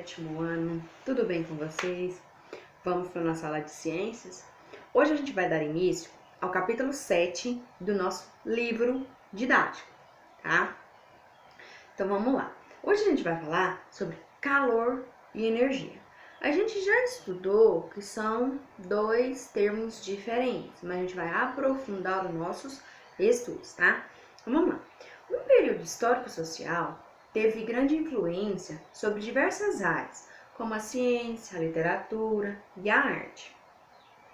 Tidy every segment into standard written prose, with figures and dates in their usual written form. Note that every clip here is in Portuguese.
sétimo ano, tudo bem com vocês? Vamos para a nossa aula de ciências? Hoje a gente vai dar início ao capítulo 7 do nosso livro didático, tá? Então vamos lá. Hoje a gente vai falar sobre calor e energia. A gente já estudou que são dois termos diferentes, mas a gente vai aprofundar os nossos estudos, tá? Então vamos lá. O período histórico-social teve grande influência sobre diversas áreas, como a ciência, a literatura e a arte.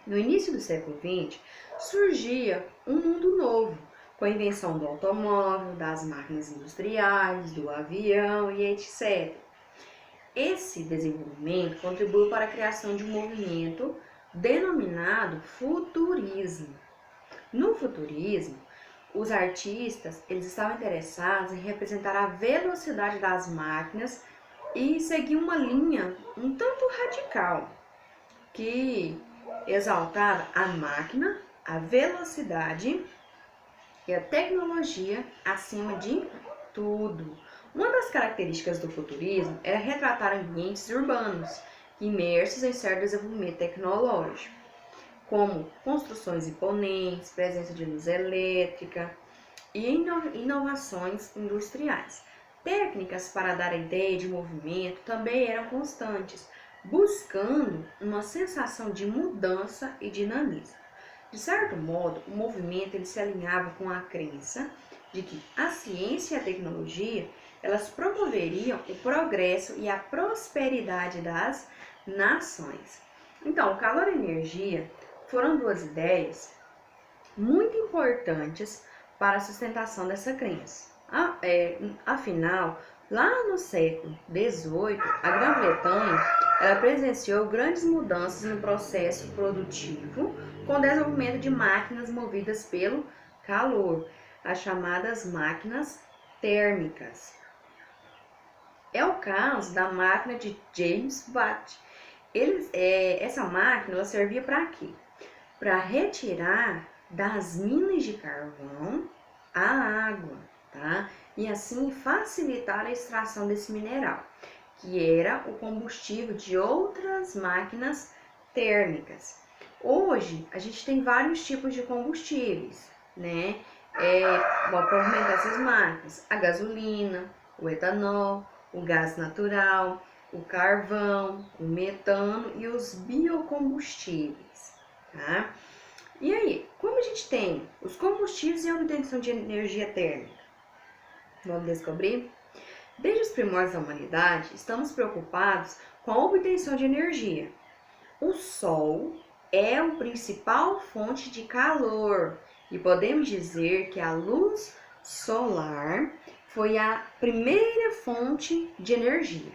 No início do século XX, surgia um mundo novo, com a invenção do automóvel, das máquinas industriais, do avião e etc. Esse desenvolvimento contribuiu para a criação de um movimento denominado futurismo. No futurismo, os artistas eles estavam interessados em representar a velocidade das máquinas e seguir uma linha um tanto radical que exaltava a máquina, a velocidade e a tecnologia acima de tudo. Uma das características do futurismo era retratar ambientes urbanos imersos em certo desenvolvimento tecnológico, como construções imponentes, presença de luz elétrica e inovações industriais. Técnicas para dar a ideia de movimento também eram constantes, buscando uma sensação de mudança e dinamismo. De certo modo, o movimento ele se alinhava com a crença de que a ciência e a tecnologia elas promoveriam o progresso e a prosperidade das nações. Então, o calor e a energia foram duas ideias muito importantes para a sustentação dessa crença. Afinal, lá no século XVIII, a Grã-Bretanha ela presenciou grandes mudanças no processo produtivo com o desenvolvimento de máquinas movidas pelo calor, as chamadas máquinas térmicas. É o caso da máquina de James Watt. Essa máquina ela servia para quê? Para retirar das minas de carvão a água, tá? E assim facilitar a extração desse mineral, que era o combustível de outras máquinas térmicas. Hoje, a gente tem vários tipos de combustíveis, né? Para movimentar essas máquinas, a gasolina, o etanol, o gás natural, o carvão, o metano e os biocombustíveis, tá? E aí, como a gente tem os combustíveis e a obtenção de energia térmica? Vamos descobrir? Desde os primórdios da humanidade, estamos preocupados com a obtenção de energia. O Sol é a principal fonte de calor e podemos dizer que a luz solar foi a primeira fonte de energia.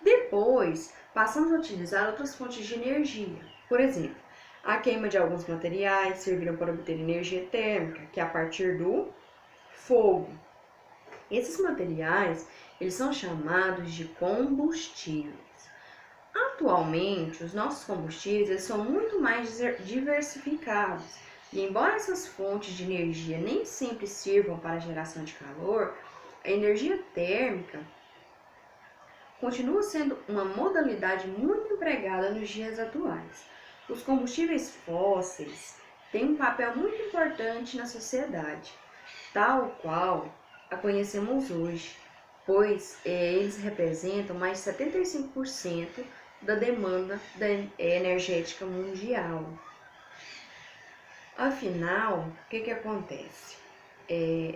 Depois, passamos a utilizar outras fontes de energia. Por exemplo, a queima de alguns materiais serviram para obter energia térmica, que é a partir do fogo. Esses materiais, eles são chamados de combustíveis. Atualmente, os nossos combustíveis eles são muito mais diversificados. E embora essas fontes de energia nem sempre sirvam para a geração de calor, a energia térmica continua sendo uma modalidade muito empregada nos dias atuais. Os combustíveis fósseis têm um papel muito importante na sociedade, tal qual a conhecemos hoje, pois eles representam mais de 75% da demanda energética mundial. Afinal, o que acontece?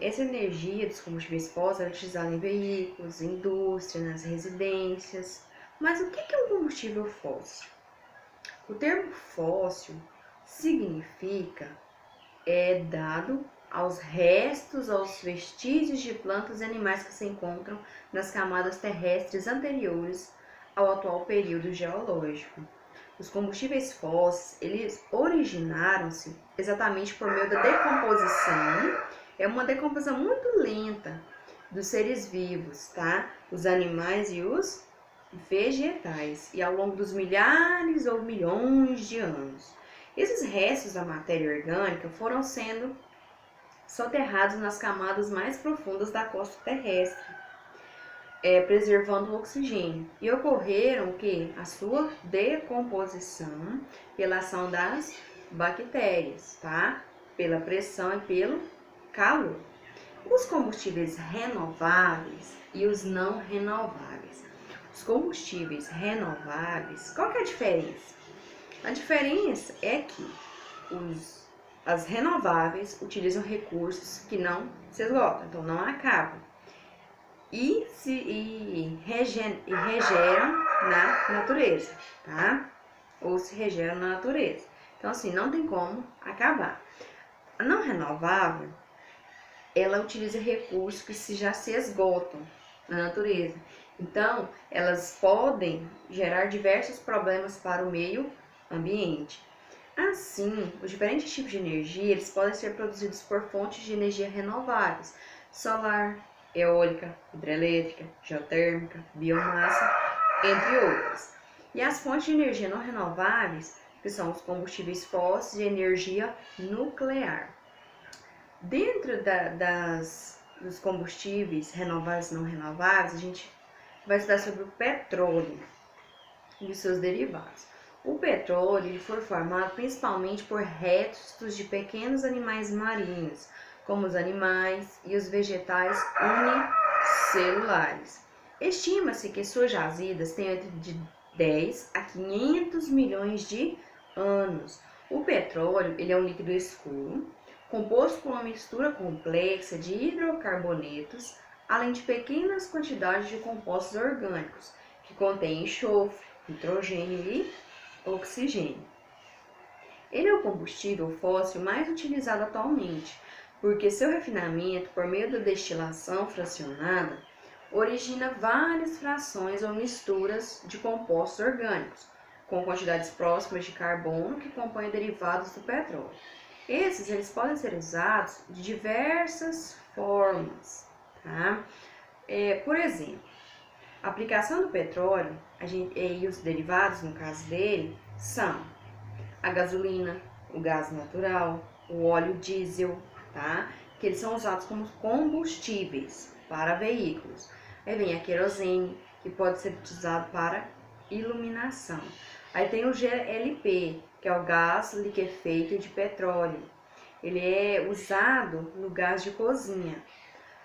Essa energia dos combustíveis fósseis é utilizada em veículos, indústria, nas residências. Mas o que é um combustível fóssil? O termo fóssil significa dado aos restos, aos vestígios de plantas e animais que se encontram nas camadas terrestres anteriores ao atual período geológico. Os combustíveis fósseis, eles originaram-se exatamente por meio da decomposição. É uma decomposição muito lenta dos seres vivos, tá? Os animais e os vegetais. E ao longo dos milhares ou milhões de anos. Esses restos da matéria orgânica foram sendo soterrados nas camadas mais profundas da crosta terrestre. preservando o oxigênio. E ocorreram que a sua decomposição pela ação das bactérias, tá? Pela pressão e pelo calor. Os combustíveis renováveis e os não renováveis. Os combustíveis renováveis, qual que é a diferença? A diferença é que as renováveis utilizam recursos que não se esgotam, então não acabam. E regeram na natureza, tá? Ou se regeram na natureza. Então, assim, não tem como acabar. A não renovável, ela utiliza recursos que já se esgotam na natureza. Então, elas podem gerar diversos problemas para o meio ambiente. Assim, os diferentes tipos de energia, eles podem ser produzidos por fontes de energia renováveis: solar, eólica, hidrelétrica, geotérmica, biomassa, entre outras. E as fontes de energia não renováveis, que são os combustíveis fósseis e energia nuclear. Dentro dos combustíveis renováveis e não renováveis, a gente vai estudar sobre o petróleo e os seus derivados. O petróleo ele foi formado principalmente por restos de pequenos animais marinhos, como os animais e os vegetais unicelulares. Estima-se que suas jazidas têm entre de 10 a 500 milhões de anos. O petróleo ele é um líquido escuro, composto por uma mistura complexa de hidrocarbonetos, além de pequenas quantidades de compostos orgânicos, que contêm enxofre, nitrogênio e oxigênio. Ele é o combustível fóssil mais utilizado atualmente, porque seu refinamento por meio da destilação fracionada origina várias frações ou misturas de compostos orgânicos, com quantidades próximas de carbono que compõem derivados do petróleo. Eles podem ser usados de diversas formas, tá? Por exemplo, a aplicação do petróleo e os derivados, no caso dele, são a gasolina, o gás natural, o óleo diesel, tá? Que eles são usados como combustíveis para veículos. Aí vem a querosene, que pode ser utilizado para iluminação. Aí tem o GLP, que é o gás liquefeito de petróleo. Ele é usado no gás de cozinha.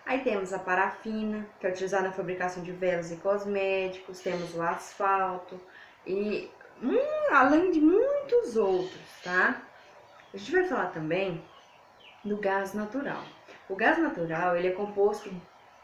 Aí temos a parafina, que é utilizada na fabricação de velas e cosméticos. Temos o asfalto e além de muitos outros, tá? A gente vai falar também do gás natural. O gás natural ele é composto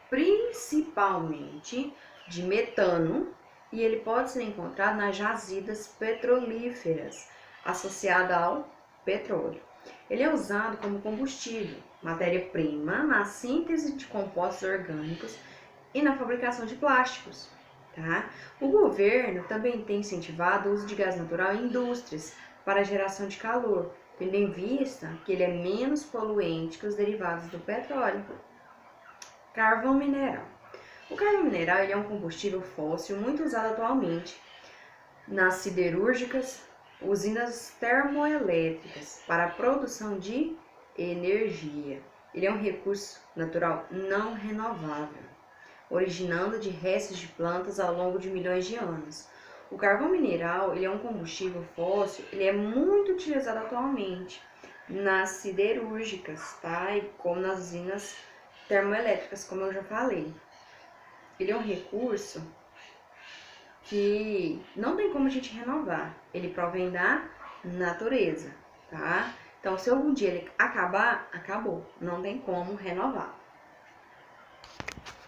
principalmente de metano e ele pode ser encontrado nas jazidas petrolíferas associadas ao petróleo. Ele é usado como combustível, matéria-prima na síntese de compostos orgânicos e na fabricação de plásticos. Tá? O governo também tem incentivado o uso de gás natural em indústrias para a geração de calor, tendo em vista que ele é menos poluente que os derivados do petróleo. Carvão mineral. O carvão mineral ele é um combustível fóssil muito usado atualmente nas siderúrgicas, usinas termoelétricas para a produção de energia. Ele é um recurso natural não renovável, originando de restos de plantas ao longo de milhões de anos. O carvão mineral ele é um combustível fóssil, ele é muito utilizado atualmente nas siderúrgicas, tá? E como nas usinas termoelétricas, como eu já falei. Ele é um recurso que não tem como a gente renovar. Ele provém da natureza, tá? Então, se algum dia ele acabar, acabou. Não tem como renovar.